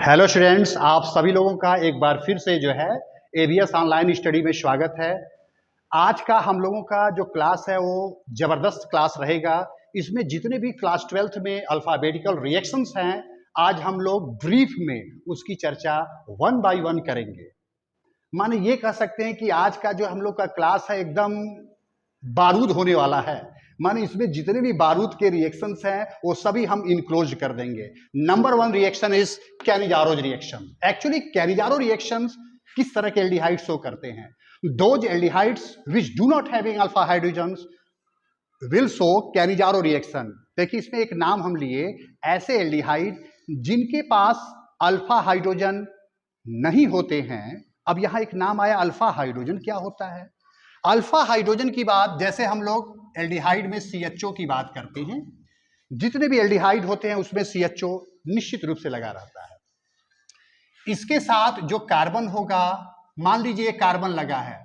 Hello students, आप सभी लोगों का एक बार फिर से जो है एबीएस ऑनलाइन स्टडी में स्वागत है। आज का हम लोगों का जो क्लास है वो ज़बरदस्त क्लास रहेगा। इसमें जितने भी क्लास 12th में अल्फ़ाबेटिकल रिएक्शंस हैं, आज हम लोग ब्रीफ में उसकी चर्चा वन बाय वन करेंगे। माने ये कह सकते हैं कि आज का जो हम लोग का क्लास है एकदम बारूद होने वाला है। माने इसमें जितने भी बारूद के रिएक्शंस हैं वो सभी हम इनक्लोज कर देंगे। Number 1 reaction is Cannizzaro's reaction. Actually Cannizzaro reactions किस तरह के एल्डिहाइड शो करते हैं? Those aldehydes which do not having alpha hydrogens will show Cannizzaro reaction. देखिए इसमें एक नाम हम लिए, ऐसे एल्डिहाइड जिनके पास अल्फा हाइड्रोजन नहीं होते हैं। अब यहां एक नाम आया अल्फा हाइड्रोजन, क्या होता है अल्फा हाइड्रोजन की बात? जैसे हम लोग एल्डिहाइड में CHO की बात करते हैं, जितने भी एल्डिहाइड होते हैं उसमें CHO निश्चित रूप से लगा रहता है। इसके साथ जो कार्बन होगा, मान लीजिए कार्बन लगा है,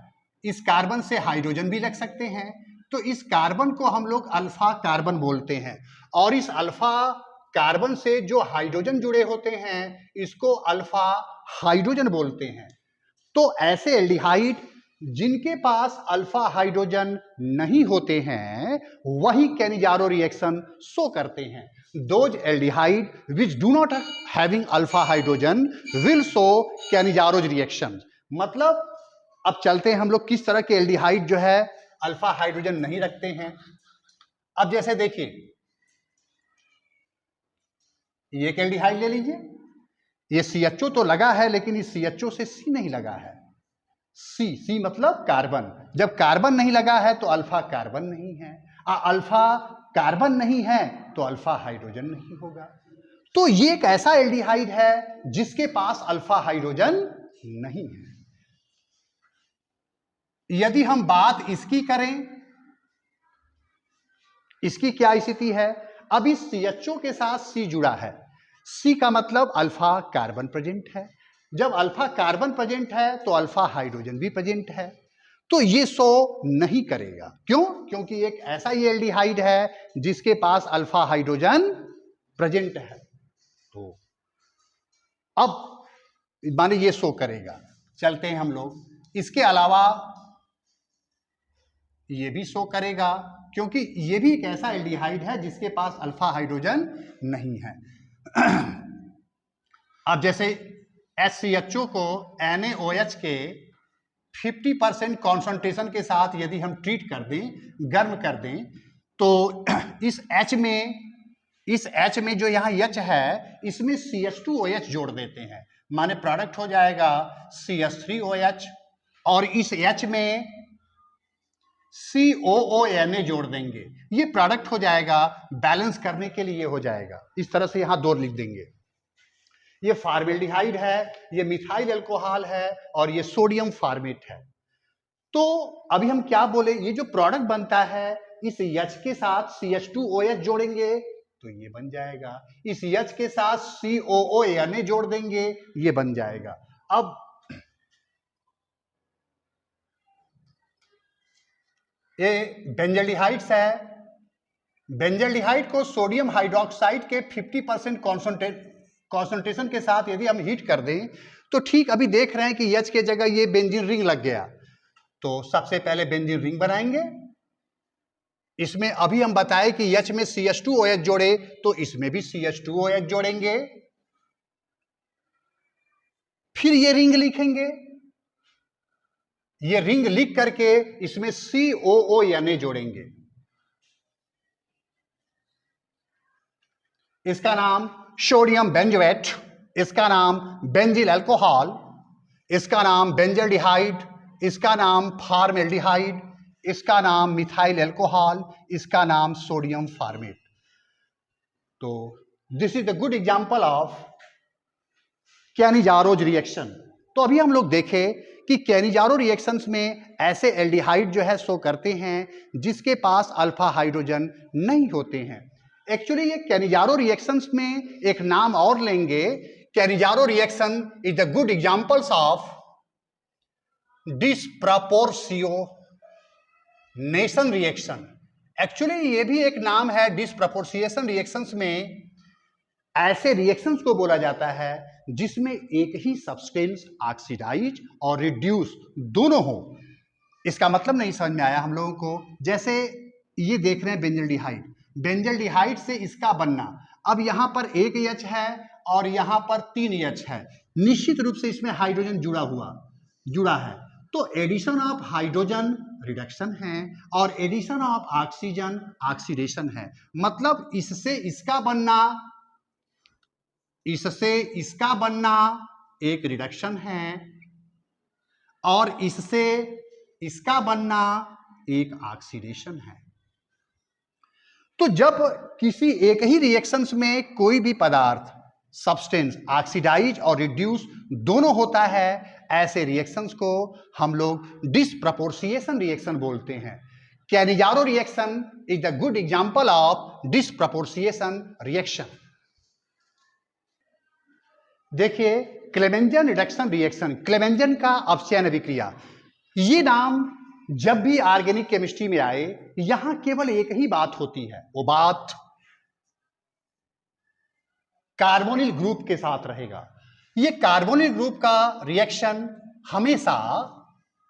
इस कार्बन से हाइड्रोजन भी लग सकते हैं, तो इस कार्बन को हम लोग अल्फा कार्बन बोलते हैं। और इस अल्फा कार्बन से जो हाइड्रोजन जुड़े होते हैं इसको अल्फा हाइड्रोजन बोलते हैं। तो ऐसे एल्डिहाइड जिनके पास अल्फा हाइड्रोजन नहीं होते हैं वही कैनिजारो रिएक्शन शो करते हैं। Those aldehyde which do not having alpha hydrogen will show Cannizzaro's reaction. मतलब अब चलते हैं हम लोग किस तरह के एल्डिहाइड जो है अल्फा हाइड्रोजन नहीं रखते हैं। अब जैसे देखिए ये एक एल्डिहाइड ले लीजिए, ये CHO तो लगा है लेकिन इस CHO से C नहीं लगा है। C मतलब कार्बन। जब कार्बन नहीं लगा है तो अल्फा कार्बन नहीं है, अल्फा कार्बन नहीं है तो अल्फा हाइड्रोजन नहीं होगा। तो ये एक ऐसा एल्डिहाइड है जिसके पास अल्फा हाइड्रोजन नहीं है। यदि हम बात इसकी करें, इसकी क्या स्थिति है? अब इस CHO के साथ C जुड़ा है, C का मतलब अल्फा कार्बन प्रेजेंट है। जब अल्फा कार्बन प्रेजेंट है तो अल्फा हाइड्रोजन भी प्रेजेंट है, तो ये शो नहीं करेगा। क्यों? क्योंकि एक ऐसा ही एल्डिहाइड है जिसके पास अल्फा हाइड्रोजन प्रेजेंट है। तो अब माने ये शो करेगा। चलते हैं हम लोग, इसके अलावा ये भी शो करेगा क्योंकि ये भी एक ऐसा एल्डिहाइड है जिसके पास अल्फा हाइड्रोजन नहीं है। अब जैसे HCHO को NaOH के 50% कॉन्सेंट्रेशन के साथ यदि हम ट्रीट कर दें, गर्म कर दें, तो इस H में जो यहाँ H है इसमें CH2OH जोड़ देते हैं, माने प्रोडक्ट हो जाएगा CH3OH, और इस H में COONA जोड़ देंगे, ये प्रोडक्ट हो जाएगा, बैलेंस करने के लिए हो जाएगा। इस तरह से यहाँ 2 लिख देंगे। ये फॉर्मेल्डिहाइड है, ये मिथाइल अल्कोहल है और ये सोडियम फॉर्मेट है। तो अभी हम क्या बोले, ये जो प्रोडक्ट बनता है इस H के साथ CH2OH जोड़ेंगे तो ये बन जाएगा, इस H के साथ COONA जोड़ देंगे ये बन जाएगा। अब ये बेंजल्डिहाइड्स है, बेंजल्डिहाइड को सोडियम हाइड्रोक्साइड के 50% कॉन्सेंट्रेशन के साथ यदि हम हीट कर दें तो ठीक अभी देख रहे हैं कि H के जगह ये बेंजीन रिंग लग गया, तो सबसे पहले बेंजीन रिंग बनाएंगे। इसमें अभी हम बताए कि H में CH2OH जोड़े तो इसमें भी CH2OH जोड़ेंगे, फिर ये रिंग लिखेंगे, ये रिंग लिख करके इसमें COONA जोड़ेंगे, इसका नाम सोडियम बेंजोएट, इसका नाम बेंजिल अल्कोहल, इसका नाम बेंजल्डिहाइड, इसका नाम फॉर्मेल्डिहाइड, इसका नाम मिथाइल अल्कोहल, इसका नाम सोडियम फॉर्मेट। तो this is the good example of Cannizzaro's reaction. तो अभी हम लोग देखें कि कैनिजारो रिएक्शंस में ऐसे एल्डिहाइड जो है शो करते हैं जिसके पास अल्फा हाइड्रोजन नहीं होते हैं। एक्चुअली ये कैनिजारो रिएक्शंस में एक नाम और लेंगे, Cannizzaro reaction is the good examples of disproportionation reaction. Actually ये भी एक नाम है, डिस्प्रपोर्शिएशन रिएक्शंस में ऐसे रिएक्शंस को बोला जाता है जिसमें एक ही सब्सटेंस ऑक्सीडाइज और रिड्यूस दोनों हो। इसका मतलब नहीं समझ में आया हम लोगों को। जैसे ये देख रहे हैं बेंजल्डिहाइड, बेंजल्डिहाइड से इसका बनना, अब यहां पर एक एच है और यहां पर 3 एच है, निश्चित रूप से इसमें हाइड्रोजन जुड़ा है, तो एडिशन ऑफ हाइड्रोजन रिडक्शन है और एडिशन ऑफ ऑक्सीजन ऑक्सीडेशन है। मतलब इससे इसका बनना एक रिडक्शन है और इससे इसका बनना एक ऑक्सीडेशन है। तो जब किसी एक ही रिएक्शंस में कोई भी पदार्थ सब्सटेंस ऑक्सीडाइज और रिड्यूस दोनों होता है, ऐसे रिएक्शंस को हम लोग डिसप्रपोर्शिएशन रिएक्शन बोलते हैं। Cannizzaro reaction is the good example of disproportionation reaction. देखिए क्लेमेंजन रिडक्शन रिएक्शन, क्लेमेंजन का अपचयन अभिक्रिया, ये नाम जब भी ऑर्गेनिक केमिस्ट्री में आए, यहां केवल एक ही बात होती है, वो बात कार्बोनिल ग्रुप के साथ रहेगा। ये कार्बोनिल ग्रुप का रिएक्शन हमेशा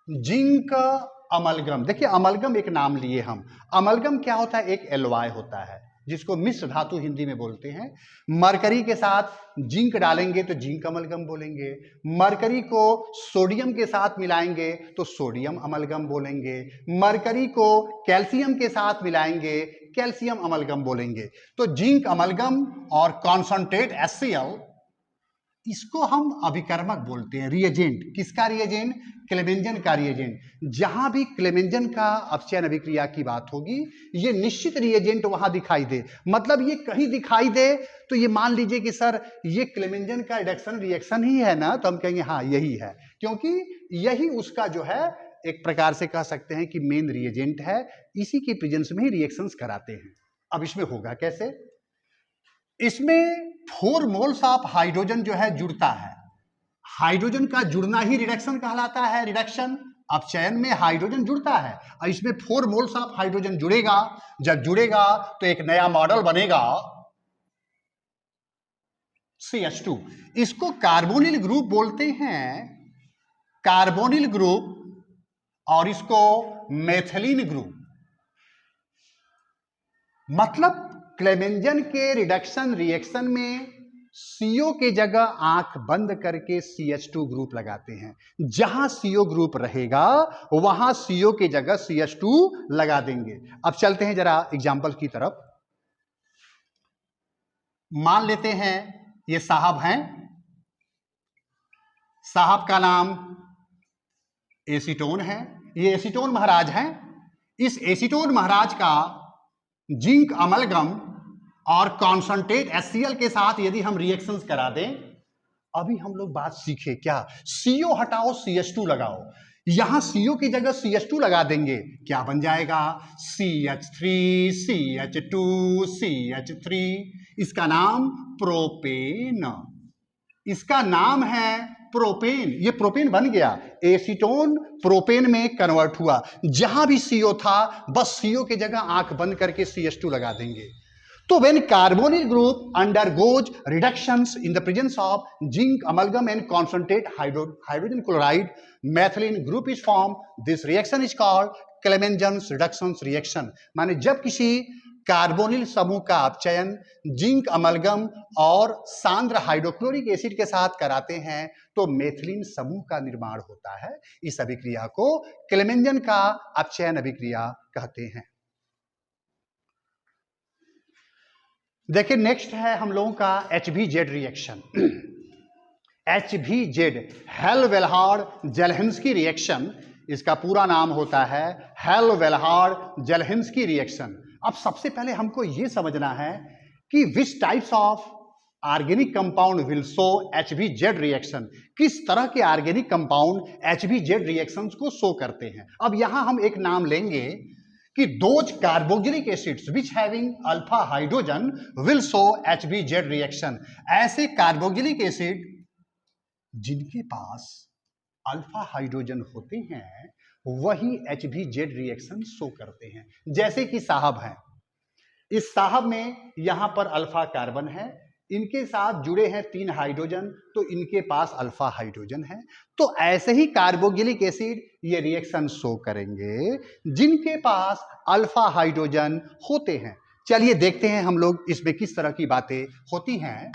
जिंक अमलगम, देखिए अमलगम एक नाम लिए हम, अमलगम क्या होता है, एक एलॉय होता है जिसको मिश्र धातु हिंदी में बोलते हैं। मरकरी के साथ जिंक डालेंगे तो जिंक अमलगम बोलेंगे, मरकरी को सोडियम के साथ मिलाएंगे तो सोडियम अमलगम बोलेंगे, मरकरी को कैल्शियम के साथ मिलाएंगे कैल्शियम अमलगम बोलेंगे। तो जिंक अमलगम और कॉन्संट्रेट HCl, इसको हम अभिकर्मक बोलते हैं, रिएजेंट। किसका रिएजेंट? क्लेमेंजन का रिएजेंट। जहां भी क्लेमेंजन का अपचयन अभिक्रिया की बात होगी, ये निश्चित रिएजेंट वहां दिखाई दे। मतलब ये कहीं दिखाई दे तो ये मान लीजिए कि सर ये क्लेमेंजन का रिडक्शन रिएक्शन ही है ना, तो हम कहेंगे हाँ यही है, क्योंकि यही उसका जो है एक प्रकार से कह सकते हैं कि मेन रिएजेंट है। इसी के प्रेजेंस में ही रिएक्शंस कराते हैं। अब इसमें होगा कैसे? इसमें 4 मोल्स ऑफ हाइड्रोजन जो है जुड़ता है, हाइड्रोजन का जुड़ना ही रिडक्शन कहलाता है। रिडक्शन अपचयन में हाइड्रोजन जुड़ता है और इसमें 4 मोल्स ऑफ हाइड्रोजन जुड़ेगा। जब जुड़ेगा तो एक नया मॉडल बनेगा CH2। इसको कार्बोनिल ग्रुप बोलते हैं, कार्बोनिल ग्रुप, और इसको मेथिलीन ग्रुप। मतलब क्लेमेंजन के रिडक्शन रिएक्शन में CO के जगह आंख बंद करके CH2 ग्रुप लगाते हैं। जहां CO ग्रुप रहेगा वहां CO के जगह CH2 लगा देंगे। अब चलते हैं जरा एग्जाम्पल की तरफ। मान लेते हैं ये साहब हैं, साहब का नाम एसीटोन है, ये एसीटोन महाराज हैं। इस एसीटोन महाराज का जिंक अमलगम और कॉन्संट्रेट HCl के साथ यदि हम रिएक्शंस करा दें, अभी हम लोग बात सीखे क्या, CO हटाओ CH2 लगाओ, यहां CO की जगह CH2 लगा देंगे, क्या बन जाएगा? CH3 CH2 CH3। इसका नाम प्रोपेन, इसका नाम है प्रोपेन। ये प्रोपेन बन गया, एसीटोन प्रोपेन में कन्वर्ट हुआ। जहां भी CO था बस CO की जगह आंख बंद करके CH2 लगा देंगे। तो when carbonyl group undergoes reductions in the presence of zinc amalgam and concentrate hydrogen chloride, methylene group is formed. This reaction is called Clemenjan's reduction reaction। माने जब किसी कार्बोनिल समूह का अपचयन जिंक अमलगम और सांद्र हाइड्रोक्लोरिक एसिड के साथ कराते हैं तो मेथिलीन समूह का निर्माण होता है। इस अभिक्रिया को क्लेमेंजन का अपचयन अभिक्रिया कहते हैं। देखिए नेक्स्ट है हम लोगों का HBZ रिएक्शन। HBZ हेल-वेल्हार्ड-जेल्हिंस्की रिएक्शन, इसका पूरा नाम होता है हेल-वेल्हार्ड-जेल्हिंस्की रिएक्शन। अब सबसे पहले हमको यह समझना है कि which types of organic compound will show HBZ reaction, किस तरह के ऑर्गेनिक कंपाउंड HBZ रिएक्शंस को शो करते हैं। अब यहां हम एक नाम लेंगे कि those carboxylic acids which having alpha hydrogen will show HBZ reaction. ऐसे कार्बोक्सिलिक एसिड जिनके पास अल्फा हाइड्रोजन होते हैं वही HBZ रिएक्शन शो करते हैं। जैसे कि साहब हैं, इस साहब में यहां पर अल्फा कार्बन है, इनके साथ जुड़े हैं 3 हाइड्रोजन, तो इनके पास अल्फा हाइड्रोजन है। तो ऐसे ही कार्बोक्सिलिक एसिड ये रिएक्शन शो करेंगे जिनके पास अल्फा हाइड्रोजन होते हैं। चलिए देखते हैं हम लोग इसमें किस तरह की बातें होती हैं।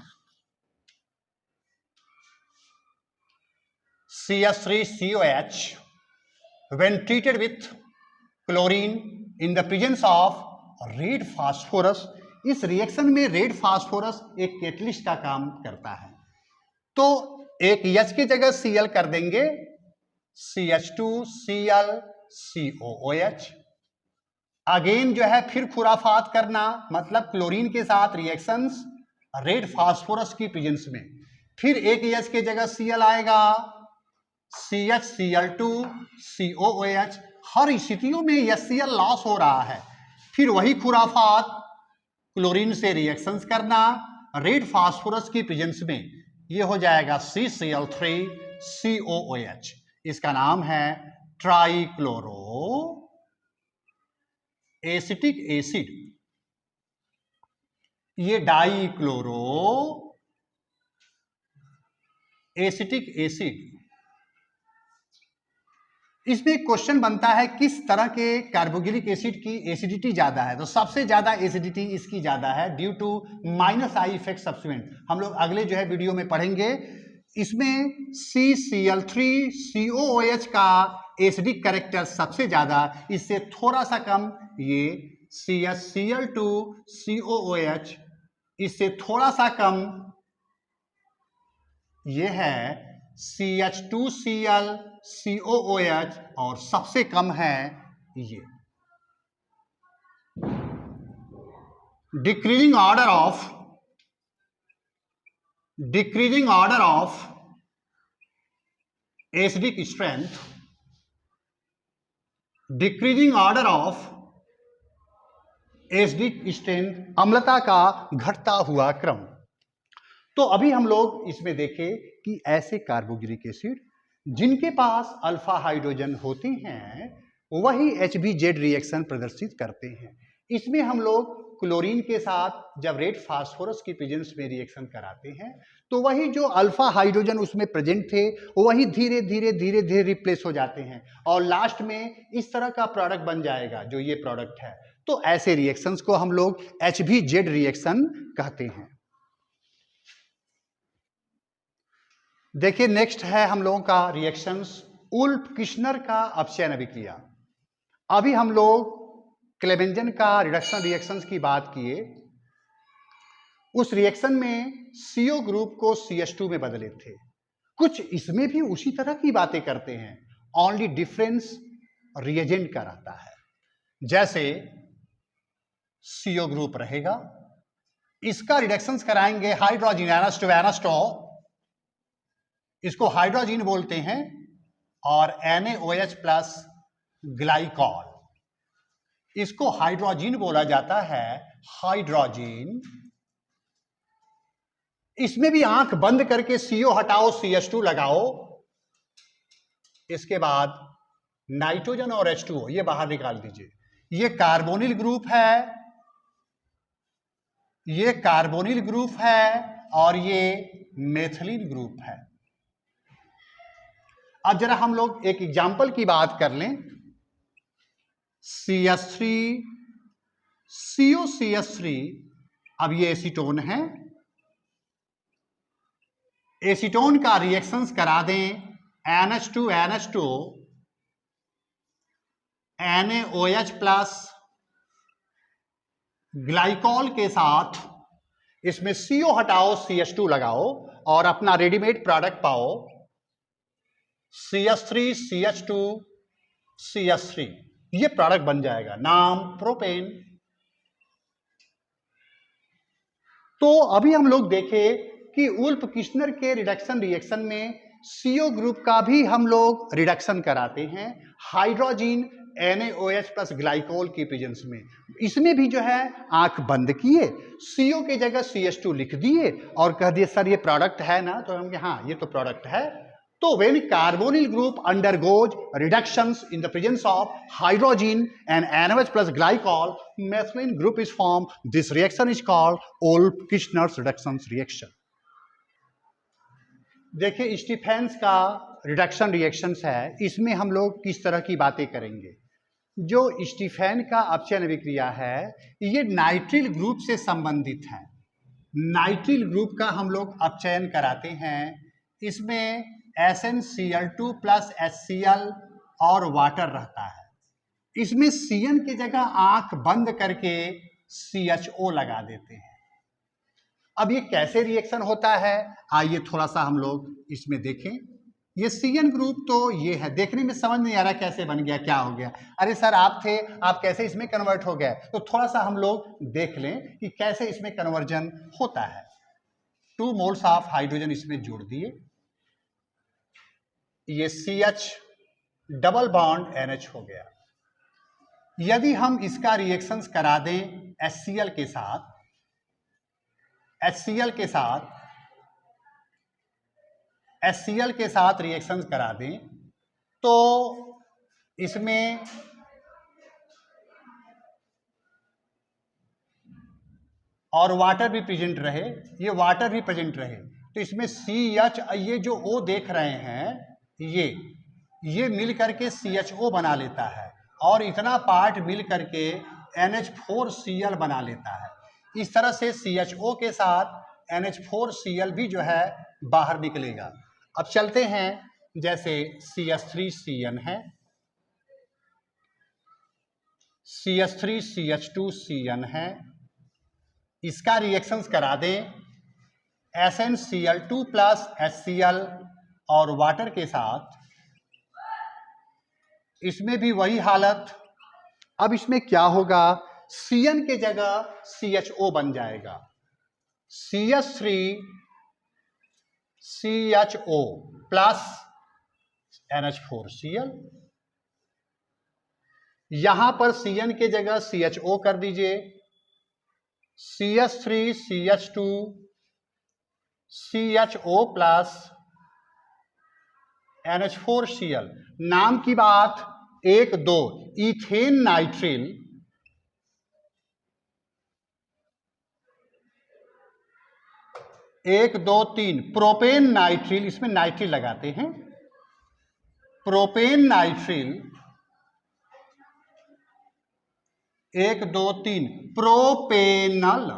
CH3COH when treated with chlorine in the presence of red phosphorus, इस रिएक्शन में रेड फास्फोरस एक कैटलिस्ट का काम करता है। तो एक H की जगह Cl कर देंगे, CH2Cl COOH। अगेन जो है फिर खुराफात करना, मतलब क्लोरीन के साथ रिएक्शंस रेड फास्फोरस की प्रेजेंस में, फिर एक H की जगह Cl आएगा, CHCl2COOH। हर स्थितियों में HCl लॉस हो रहा है, फिर वही खुराफात क्लोरीन से रिएक्शंस करना रेड फास्फोरस की प्रेजेंस में, ये हो जाएगा CCl3COOH। इसका नाम है ट्राइक्लोरो एसिटिक एसिड। ये डाइक्लोरो एसिटिक एसिड। इसमें क्वेश्चन बनता है किस तरह के कार्बोक्सिलिक एसिड की एसिडिटी ज्यादा है। तो सबसे ज्यादा एसिडिटी इसकी ज्यादा है due to -I effect substituent. हम लोग अगले जो है वीडियो में पढ़ेंगे। इसमें CCl3COOH का एसिडिक कैरेक्टर सबसे ज्यादा, इससे थोड़ा सा कम ये CHCl2COOH, इससे थोड़ा सा कम ये है CH2ClCOOH, और सबसे कम है ये। Decreasing order of acidic strength, decreasing order of acidic strength, अम्लता का घटता हुआ क्रम। तो अभी हम लोग इसमें देखें कि ऐसे कार्बोक्सिलिक एसिड जिनके पास अल्फा हाइड्रोजन होते हैं वही HBZ रिएक्शन प्रदर्शित करते हैं। इसमें हम लोग क्लोरीन के साथ जब रेड फास्फोरस की प्रेजेंस में रिएक्शन कराते हैं तो वही जो अल्फा हाइड्रोजन उसमें प्रेजेंट थे वही धीरे धीरे रिप्लेस हो जाते हैं और लास्ट में इस तरह का प्रोडक्ट बन जाएगा जो ये प्रोडक्ट है। तो ऐसे रिएक्शंस को हम लोग HBZ रिएक्शन कहते हैं। देखिए नेक्स्ट है हम लोगों का रिएक्शंस उल्फ किश्नर का अपचयन अभिक्रिया। अभी हम लोग क्लेवेंजन का रिडक्शन रिएक्शंस की बात किए। उस रिएक्शन में CO ग्रुप को CH2 में बदले थे। कुछ इसमें भी उसी तरह की बातें करते हैं, ओनली डिफरेंस रिएजेंट का रहता है। जैसे CO ग्रुप रहेगा, इसका रिडक्शंस कराएंगे हाइड्रोजन एनास्टो, इसको हाइड्रोजीन बोलते हैं, और NaOH प्लस ग्लाइकॉल, इसको हाइड्रोजीन बोला जाता है, हाइड्रोजीन। इसमें भी आंख बंद करके CO हटाओ, CH2 लगाओ, इसके बाद नाइट्रोजन और H2O ये बाहर निकाल दीजिए। ये कार्बोनिल ग्रुप है, ये कार्बोनिल ग्रुप है, और ये मेथिलीन ग्रुप है। अब जरा हम लोग एक एग्जाम्पल की बात कर लें। CH3 COCH3, अब ये एसीटोन है, एसीटोन का रिएक्शंस करा दें NH2NH2 NaOH प्लस ग्लाइकॉल के साथ, इसमें CO हटाओ, CH2 लगाओ और अपना रेडीमेड प्रोडक्ट पाओ, CH3CH2CH3, ये प्रोडक्ट बन जाएगा, नाम प्रोपेन। तो अभी हम लोग देखें कि उल्फ किश्नर के रिडक्शन रिएक्शन में CO ग्रुप का भी हम लोग रिडक्शन कराते हैं हाइड्रोजीन NaOH प्लस ग्लाइकोल की प्रेजेंस में। इसमें भी जो है आंख बंद किए, CO के जगह CH2 लिख दिए और कह दिए सर ये प्रोडक्ट है ना, तो हम हाँ ये तो प्रोडक्ट है, तो when carbonyl group undergoes reductions in the presence of hydrogen and NH plus glycol, methylene group is formed. This reaction is called Olff-Kirchner's reduction reaction. देखिए स्टीफेंस का रिडक्शन रिएक्शंस है, इसमें हम लोग किस तरह की बातें करेंगे। जो स्टीफेन का अपचयन अभिक्रिया है ये नाइट्रिल ग्रुप से संबंधित है। नाइट्रिल ग्रुप का हम लोग अपचयन कराते हैं, इसमें SnCl2 प्लस HCl और वाटर रहता है। इसमें Cn की जगह आंख बंद करके CHO लगा देते हैं। अब ये कैसे रिएक्शन होता है, आइए थोड़ा सा हम लोग इसमें देखें। ये Cn ग्रुप तो ये है, देखने में समझ नहीं आ रहा कैसे बन गया, क्या हो गया। अरे सर आप थे, आप कैसे इसमें कन्वर्ट हो गए, तो थोड़ा सा हम लोग देख लें कि कैसे इसमें कन्वर्जन होता है। 2 मोल्स ऑफ हाइड्रोजन इसमें जोड़ दिए, ये CH डबल बॉन्ड NH हो गया। यदि हम इसका रिएक्शंस करा दें HCl के साथ, HCl के साथ रिएक्शंस करा दें तो इसमें और वाटर भी प्रेजेंट रहे, ये वाटर भी प्रेजेंट रहे, तो इसमें CH, ये जो O देख रहे हैं ये मिल करके CHO बना लेता है और इतना पार्ट मिल करके NH4Cl बना लेता है। इस तरह से CHO के साथ NH4Cl भी जो है बाहर निकलेगा। अब चलते हैं, जैसे CH3CN है, CH3CH2CN है, इसका रिएक्शंस करा दें SnCl2 प्लस HCl और वाटर के साथ, इसमें भी वही हालत। अब इसमें क्या होगा, Cn के जगह CHO बन जाएगा, CH3CHO प्लस NH4Cl। यहां पर Cn के जगह CHO कर दीजिए, CH3CH2CHO प्लस NH4Cl। नाम की बात, 1 2 इथेन नाइट्रिल, 1 2 3 प्रोपेन नाइट्रिल, इसमें नाइट्रिल लगाते हैं, प्रोपेन नाइट्रिल, 1 2 3 प्रोपेनल,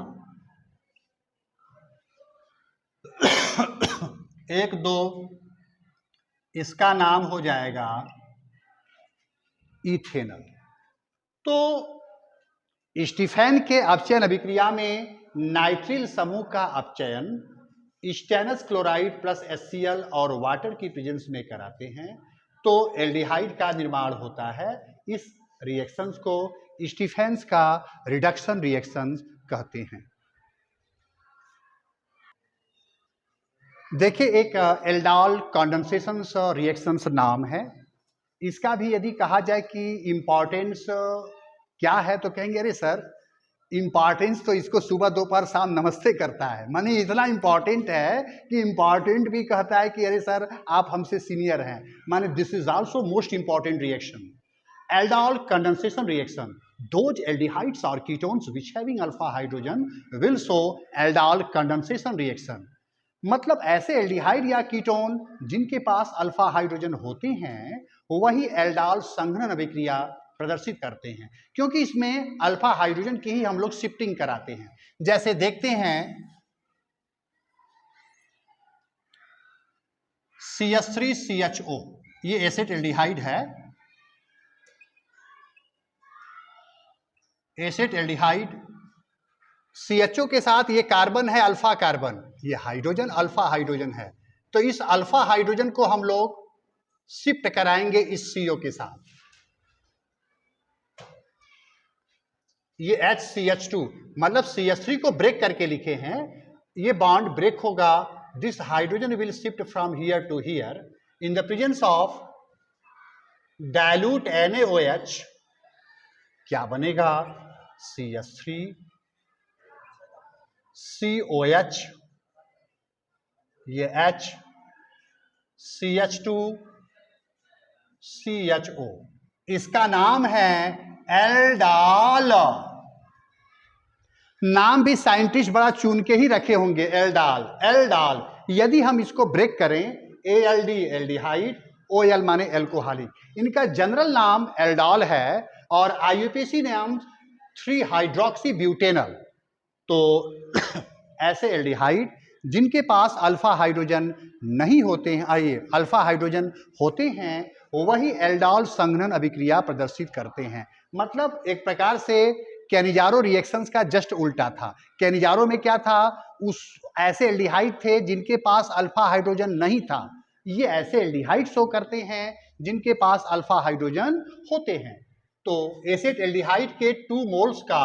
1 2, इसका नाम हो जाएगा इथेनल। तो स्टीफेन के अपचयन अभिक्रिया में नाइट्रिल समूह का अपचयन स्टेनस क्लोराइड प्लस HCl और वाटर की प्रेजेंस में कराते हैं तो एल्डिहाइड का निर्माण होता है। इस रिएक्शंस को स्टीफेन्स का रिडक्शन रिएक्शंस कहते हैं। देखिए एक एल्डाल कंडेंसेशन रिएक्शंस नाम है, इसका भी यदि कहा जाए कि इम्पॉर्टेंस क्या है तो कहेंगे अरे सर इम्पॉर्टेंस तो इसको सुबह दोपहर शाम नमस्ते करता है, माने इतना इम्पॉर्टेंट है कि इम्पॉर्टेंट भी कहता है कि अरे सर आप हमसे सीनियर हैं, माने this is also most important reaction. Aldol condensation reaction, those aldehydes or ketones which having alpha hydrogen will show aldol condensation reaction। मतलब ऐसे एल्डिहाइड या कीटोन जिनके पास अल्फा हाइड्रोजन होते हैं वही एल्डाल संघनन अभिक्रिया प्रदर्शित करते हैं, क्योंकि इसमें अल्फा हाइड्रोजन की ही हम लोग शिफ्टिंग कराते हैं। जैसे देखते हैं CH3CHO, ये एसिड एल्डिहाइड है, एसिड एल्डिहाइड, CHO के साथ ये कार्बन है अल्फा कार्बन, ये हाइड्रोजन अल्फा हाइड्रोजन है, तो इस अल्फा हाइड्रोजन को हम लोग शिफ्ट कराएंगे इस CO के साथ, ये HCH2 मतलब CH3 को ब्रेक करके लिखे हैं, ये बॉन्ड ब्रेक होगा, this hydrogen will shift from here to here in the presence of dilute NaOH, क्या बनेगा CH3 COH, ये H CH2 CHO, इसका नाम है एल्डाल। नाम भी साइंटिस्ट बड़ा चुन के ही रखे होंगे, एल्डाल एल्डाल। यदि हम इसको ब्रेक करें, ALD एल्डिहाइड, OL माने एल्कोहलिक, इनका जनरल नाम एल्डाल है और IUPAC नाम 3 हाइड्रोक्सी ब्यूटेनल। तो ऐसे एल्डिहाइड जिनके पास अल्फा हाइड्रोजन नहीं होते हैं, आइए अल्फा हाइड्रोजन होते हैं, वही एल्डाल संघनन अभिक्रिया प्रदर्शित करते हैं। मतलब एक प्रकार से कैनिजारो रिएक्शंस का जस्ट उल्टा था। कैनिजारो में क्या था, उस ऐसे एल्डिहाइड थे जिनके पास अल्फा हाइड्रोजन नहीं था, ये ऐसे एल्डिहाइड शो करते हैं जिनके पास अल्फा हाइड्रोजन होते हैं। तो एसिड एल्डिहाइड के 2 मोल्स का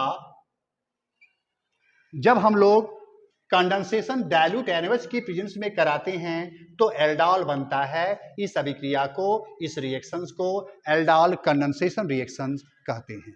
जब हम लोग कंडेंसेशन डाइल्यूट NaOH की प्रेजेंस में कराते हैं तो एल्डाल बनता है। इस अभिक्रिया को, इस रिएक्शंस को एल्डाल कंडेंसेशन रिएक्शंस कहते हैं।